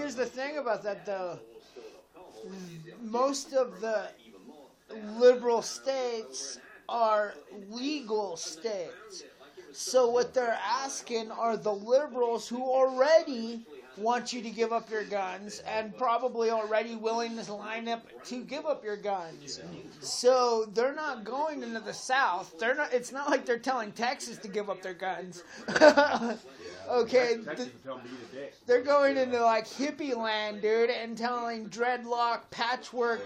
here's the thing about that, though. Most of the liberal states are legal states. So what they're asking are the liberals who already want you to give up your guns and probably already willing to line up to give up your guns. So they're not going into the South. They're not. It's not like they're telling Texas to give up their guns. Okay, they're going into like hippie land, dude, and telling dreadlock patchwork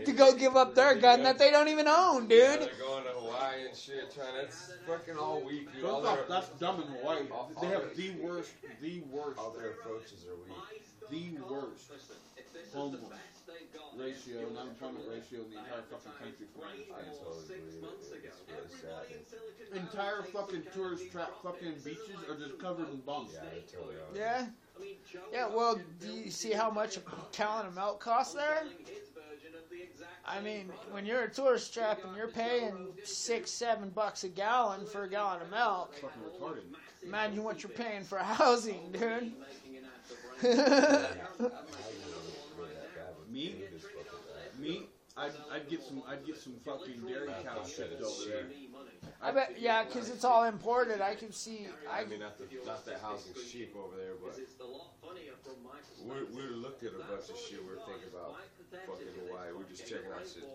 to go give up their gun that they don't even own, dude. Yeah, they're going to Hawaii and shit, trying to. It's fucking all weak, dude. That's dumb in Hawaii. They have the worst. All their approaches are weak. The worst homeless ratio, non-employment ratio in the entire fucking country. I totally believe it. It's really sad. Entire fucking tourist trap fucking beaches are just covered in bums. Yeah, they totally are. Yeah? Yeah, well, do you see how much a gallon of milk costs there? I mean, when you're a tourist trap and you're paying $6-7 a gallon for a gallon of milk, Fucking retarded. imagine what you're paying for housing, dude. Me, I'd get some fucking dairy cow shipped over there. I bet, yeah, because it's all imported. I can see. I mean, not that housing's cheap over there, but we're looking at a bunch of shit. We're thinking about fucking Hawaii. We're just checking out shit.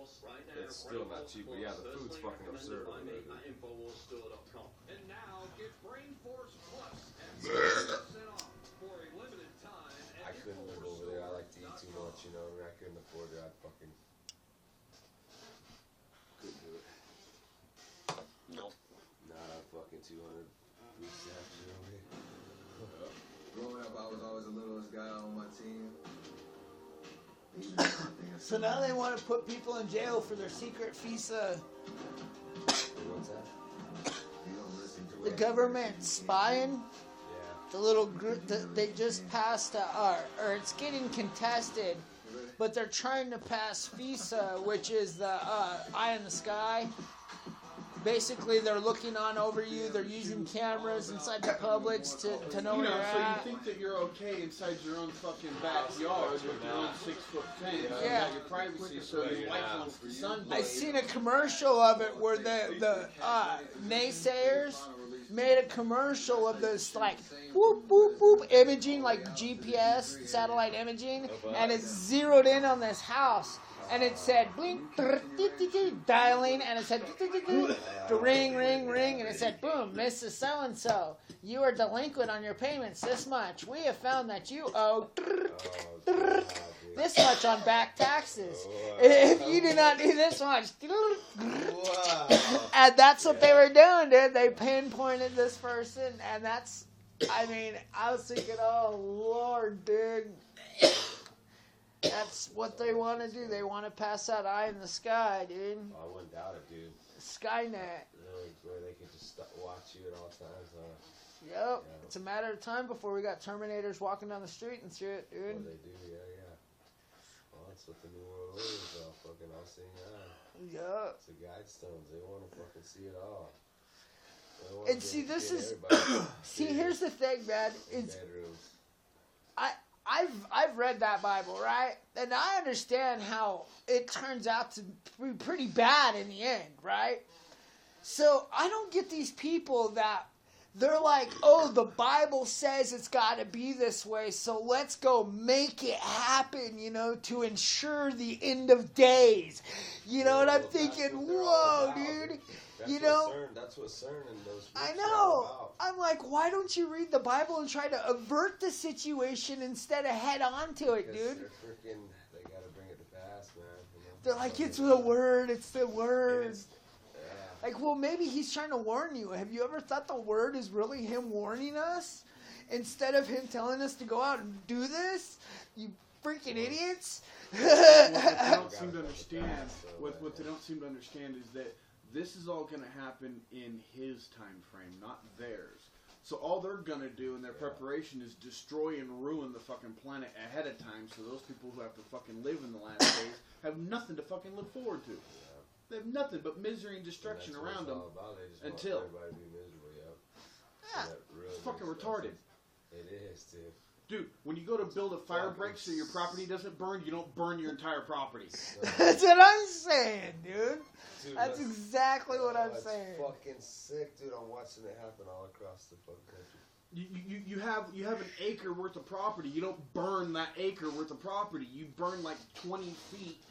It's still not cheap, but yeah, the food's fucking absurd over there. And now get Brain Force Plus at 6% off for a limited time. I couldn't live over there. I like to eat too much, you know. I couldn't afford it. I'd fucking couldn't do it. Nope. Nah, fucking 200 weeks after over here. Growing up, I was always the littlest guy on my team. So now they want to put people in jail for their secret FISA. What's that? The government spying. Yeah. The little group that they just passed, or it's getting contested, but they're trying to pass FISA, which is the eye in the sky. Basically, they're looking on over you. They're using cameras inside the Publix to know where you're So at. you think that you're okay inside your own fucking backyard with your own 6-foot fence? You Yeah. got your privacy, so your wife wants the sun. I seen a commercial of it where the naysayers made a commercial of this like whoop whoop whoop imaging, like GPS satellite imaging, and it zeroed in on this house, and it said blink dialing, and it said ring ring ring, and it said boom, Mrs. So and so, you are delinquent on your payments this much. We have found that you owe this much on back taxes. If you do not do this much. And that's what they were doing, dude. They pinpointed this person, and that's, I mean, I was thinking, oh, Lord, dude. That's what they want to do. They want to pass that eye in the sky, dude. I wouldn't doubt it, dude. Skynet. Really, where they can just watch you at all times, huh? Yep. Yeah. It's a matter of time before we got Terminators walking down the street and shit, dude. Well, they do, yeah. Well, that's what the New World Order is all fucking all seeing eye. Yep. It's the guidestones. They want to fucking see it all. And see, this is... see, here's the thing, man. It's... bedrooms. I've read that Bible, right? And I understand how it turns out to be pretty bad in the end, right? So I don't get these people that they're like, oh, the Bible says it's got to be this way, so let's go make it happen, you know, to ensure the end of days. You know what I'm thinking? Whoa, dude. You know, that's what CERN and those. I know. I'm like, why don't you read the Bible and try to avert the situation instead of head on to it, dude? They gotta bring it to pass, man. You know? They're like, it's the word, it's the word. Like, well, maybe he's trying to warn you. Have you ever thought the word is really him warning us? Instead of him telling us to go out and do this? You freaking idiots. What they don't seem to understand, what they don't seem to understand is that this is all going to happen in his time frame, not theirs. So all they're going to do in their preparation is destroy and ruin the fucking planet ahead of time, so those people who have to fucking live in the last days have nothing to fucking look forward to. They have nothing but misery and destruction around them until... Everybody be miserable, Yeah. Really it's fucking retarded. It is, dude. Dude, when you go to build a fire break so your property doesn't burn, you don't burn your entire property. That's what I'm saying, dude. Dude, That's exactly what I'm that's saying. fucking sick, dude. I'm watching it happen all across the fucking country. You have an acre worth of property. You don't burn that acre worth of property. You burn like 20 feet.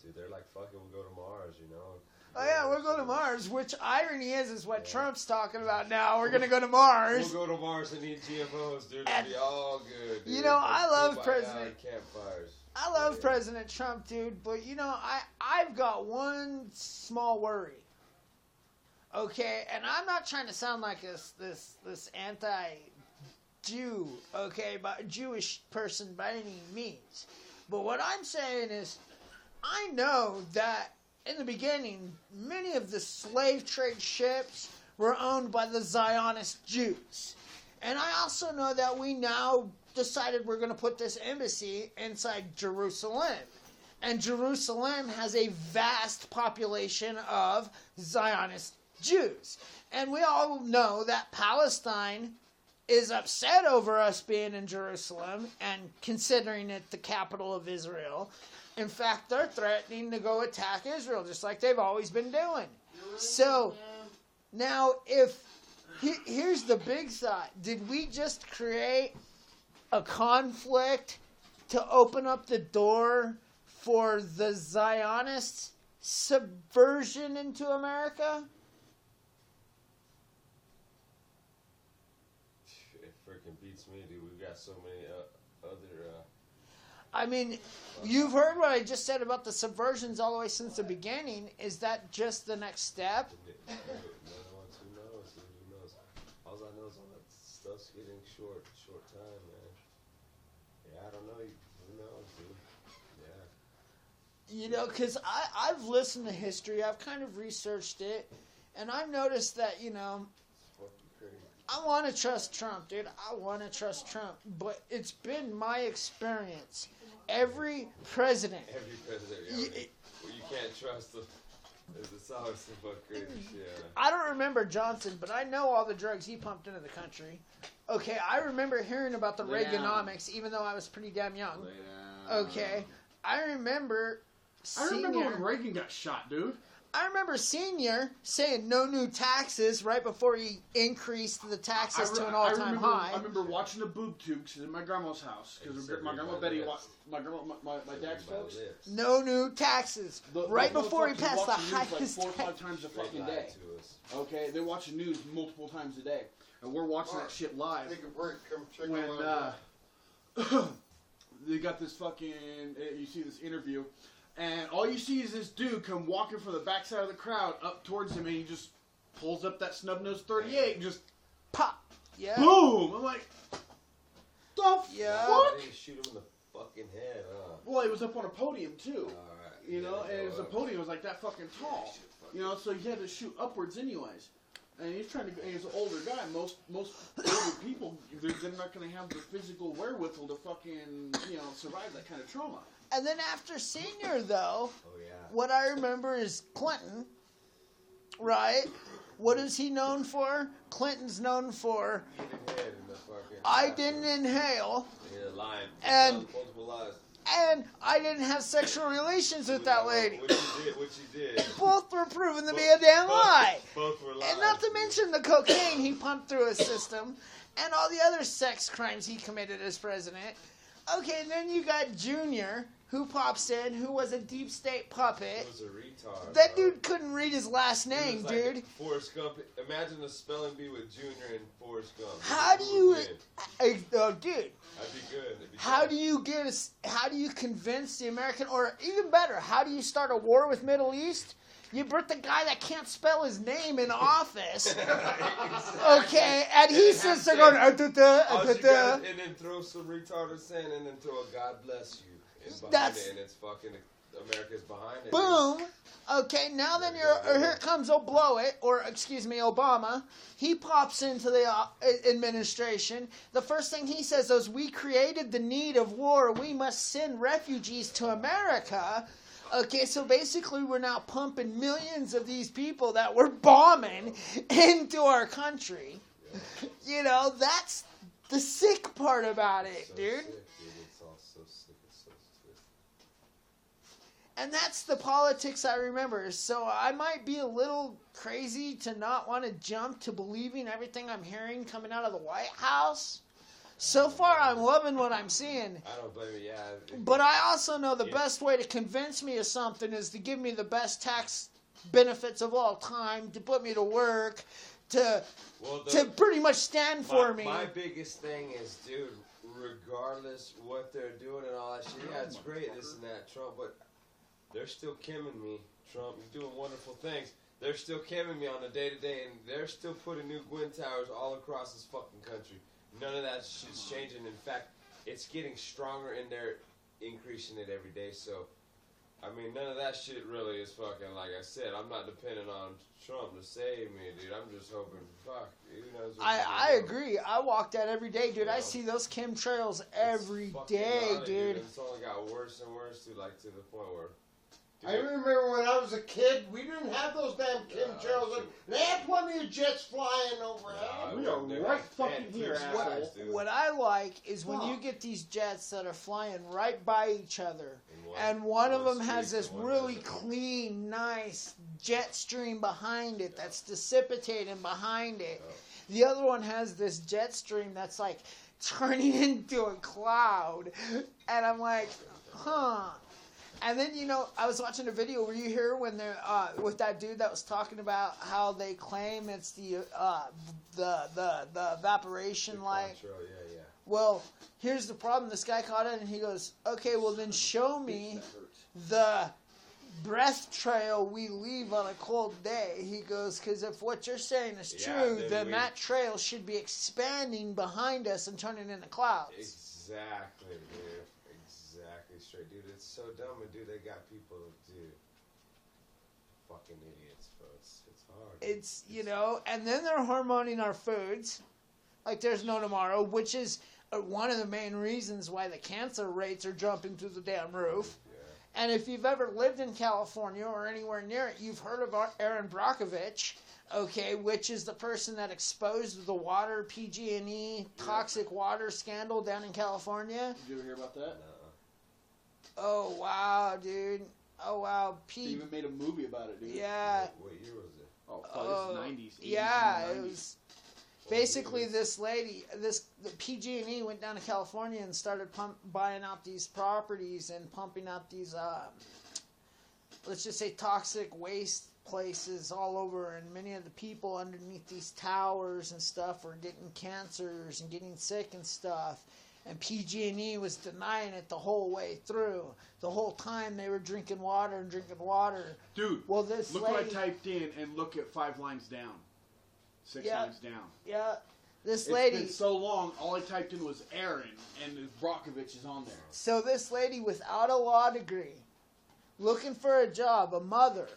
Dude, they're like, fuck it, we'll go to Mars, you know? Oh yeah, we're going to Mars. Which irony is what Trump's talking about now. We're gonna go to Mars. We'll go to Mars and eat GMOs, dude. It'll be all good, dude. You know, I love Kumbaya President. and campfires. I love President Trump, dude, but you know, I've got one small worry. Okay, and I'm not trying to sound like this anti-Jew, okay, but Jewish person by any means. But what I'm saying is, I know that in the beginning, many of the slave trade ships were owned by the Zionist Jews. And I also know that we now decided we're going to put this embassy inside Jerusalem. And Jerusalem has a vast population of Zionist Jews. And we all know that Palestine is upset over us being in Jerusalem and considering it the capital of Israel. In fact, they're threatening to go attack Israel, just like they've always been doing. So, now, here's the big thought. Did we just create a conflict to open up the door for the Zionist subversion into America? It freaking beats me, dude. We've got so many other... I mean, you've heard what I just said about the subversions all the way since the beginning. Is that just the next step? Who knows, dude? Who knows? All I know is all that stuff's getting short time, man. Yeah, I don't know. Who knows, dude? Yeah. You know, because I've listened to history. I've kind of researched it. And I've noticed that, you know, It's fucking crazy. I want to trust Trump, dude. I want to trust Trump. But it's been my experience. Every president. Every president, yeah. Well, you can't trust them. It's always some fucking crazy shit. I don't remember Johnson, but I know all the drugs he pumped into the country. Okay, I remember hearing about the Lay down. Reaganomics, even though I was pretty damn young. Lay down. Okay, I remember when Reagan got shot, dude. I remember Senior saying no new taxes right before he increased the taxes to an all-time high. I remember watching the boob tube because in my grandma's house. Because my grandma Betty watched my dad's folks. No new taxes. Right before he motherfuckers passed the watch news highest like 4 or 5 tax. times a fucking day. Okay, they watch the news multiple times a day, and we're watching that shit live. Take a break. Come check When they got this fucking, you see this interview, and all you see is this dude come walking from the backside of the crowd up towards him, and he just pulls up that snub-nosed 38 and just Pop. Yeah. boom. I'm like, the Yeah. fuck? They shoot him in the fucking head, huh? Well, he was up on a podium too. Alright. You know, and it was a up. podium was like that fucking tall. You know, so he had to shoot upwards anyways. And he's trying to. And he's an older guy. Most older people, they're not going to have the physical wherewithal to fucking survive that kind of trauma. And then after Senior, though, Oh, yeah. what I remember is Clinton, right? What is he known for? Clinton's known for, Hit his head in the fucking... I didn't inhale, Yeah, lying. And- Multiple lies. and I didn't have sexual relations with that lady. What you did. Both were proven to be a damn lie. Both were lies. And not to mention the cocaine he pumped through his system and all the other sex crimes he committed as president. Okay, and then you got Junior, who pops in, who was a deep state puppet. He was a retard. That bro. dude couldn't read his last He name, was like dude. Forrest Gump. Imagine a spelling bee with Junior and Forrest Gump. How do Who you, would win? oh, dude? That'd be good. It'd be How good. do you how do you convince the American, or even better, how do you start a war with Middle East? You put the guy that can't spell his name in office, okay, and he sits there going, All you gotta, and then throw some retarded saying, and then throw a God bless you in behind That's- it, and it's fucking America's behind it. boom. Okay, now then here comes Obama. He pops into the administration. The first thing he says is, we created the need of war. We must send refugees to America. Okay, so basically we're now pumping millions of these people that we're bombing into our country. You know, that's the sick part about it, So dude. sick, dude. It's all so sick. It's so twisted. And that's the politics I remember. So I might be a little crazy to not want to jump to believing everything I'm hearing coming out of the White House. So far, I'm loving what I'm seeing. I don't blame you. Yeah. But I also know the Yeah. best way to convince me of something is to give me the best tax benefits of all time, to put me to work, to Well, to pretty much stand for me. My biggest thing is, dude, regardless what they're doing and all that shit, yeah, it's great, this and that, Trump, but they're still kimming me. Trump, you're doing wonderful things. They're still kimming me on a day-to-day, and they're still putting new Gwyn towers all across this fucking country. None of that shit's changing. In fact, it's getting stronger, and they're increasing it every day, so... I mean, none of that shit really is fucking, like I said, I'm not depending on Trump to save me, dude. I'm just hoping, fuck, who knows what's I going on. agree. I walk that every day, dude. I Yeah. see those chemtrails It's every fucking day, gnarly, dude. And it's only got worse and worse, to the point where... I remember when I was a kid, we didn't have those damn chemtrails. They had plenty of jets flying overhead. We are right fucking here, asshole. What I like is when you Fuck. get these jets that are flying right by each other, And and one of them streak has this and one really doesn't. clean, nice jet stream behind it that's dissipating behind it. Oh. The other one has this jet stream that's like turning into a cloud, and I'm like, huh. And then, you know, I was watching a video. Were you here when they're with that dude that was talking about how they claim it's the evaporation like? Control, yeah. Well, here's the problem. This guy caught it and he goes, "Okay, well then show me the breath trail we leave on a cold day." He goes, "Because if what you're saying is Yeah, true, then then we- that trail should be expanding behind us and turning into clouds." Exactly, dude. Exactly straight, dude. It's so dumb, and dude, they got people, dude. Fucking idiots, bro. It's hard. dude. It's, you know, and then they're hormoning our foods like there's no tomorrow, which is one of the main reasons why the cancer rates are jumping through the damn roof. Yeah. And if you've ever lived in California or anywhere near it, you've heard of Aaron Brockovich, okay, which is the person that exposed the water, PG&E, toxic water scandal down in California. Did you ever hear about that? Oh, wow, dude. Oh, wow. They even made a movie about it, dude. Yeah. What year was it? Oh, fuck, Oh, this is 90s. 80s, yeah, and it 90s. was... Basically, this lady, the PG&E went down to California and started buying out these properties and pumping out these, let's just say, toxic waste places all over. And many of the people underneath these towers and stuff were getting cancers and getting sick and stuff. And PG&E was denying it the whole way through. The whole time they were drinking water and drinking water. Dude, Well, this look lady, what I typed in and look at 5 lines down. 6 Yeah. lines down. yeah, this It's lady. been so long, all I typed in was Aaron, and Brockovich is on there. So this lady without a law degree, looking for a job, a mother,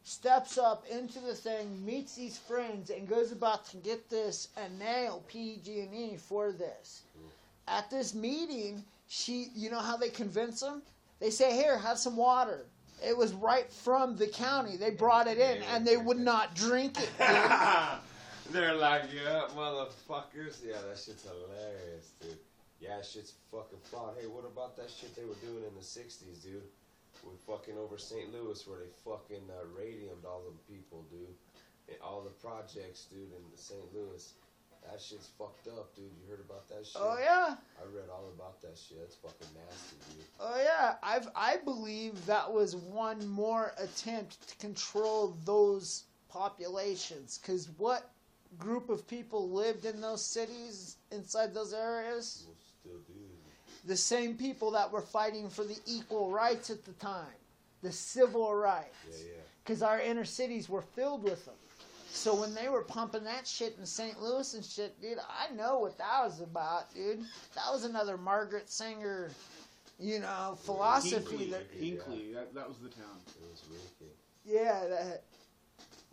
steps up into the thing, meets these friends, and goes about to get this and nail PG&E for this. At this meeting, you know how they convince them? They say, "Here, have some water." It was right from the county. They brought it in, and they would not drink it. Dude. They're like, yeah, motherfuckers. Yeah, that shit's hilarious, dude. Yeah, shit's fucking fraud. Hey, what about that shit they were doing in the 60s, dude? With fucking over St. Louis where they fucking radiumed all them people, dude. And all the projects, dude, in St. Louis. That shit's fucked up, dude. You heard about that shit? Oh yeah. I read all about that shit. That's fucking nasty, dude. Oh yeah, I believe that was one more attempt to control those populations. Because what group of people lived in those cities, inside those areas? We'll still do The same people that were fighting for the equal rights at the time, the civil rights. Yeah. Because our inner cities were filled with them. So when they were pumping that shit in St. Louis and shit, dude, I know what that was about, dude. That was another Margaret Sanger, you know, philosophy. Hinckley, that was the town. It was wicked. Yeah, that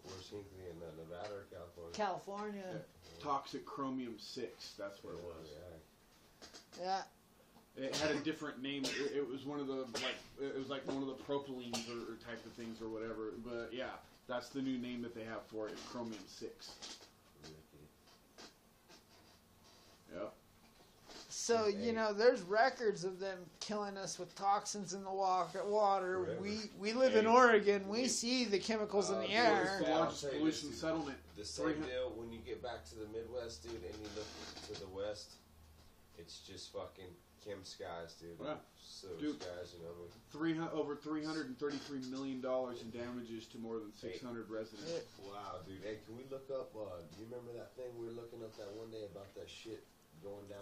Where's Hinckley in Nevada or California? California. Toxic chromium 6, that's what it was. Yeah. Yeah. It had a different name. It was one of the it was like one of the propylenes or type of things or whatever. But yeah, that's the new name that they have for it. It's chromium 6. Wicked. Yep. So, you know, there's records of them killing us with toxins in the water. Forever. We live in Oregon. We see the chemicals in the It's air. the I'll largest tell you pollution this, settlement. The same deal when you get back to the Midwest, dude, and you look to the West, it's just fucking chem skies, dude. Yeah. Sewage Dude. skies, you know. Over $333 million in damages to more than 600 residents. Wow, dude. Hey, can we look up, do you remember that thing we were looking up that one day about that shit going down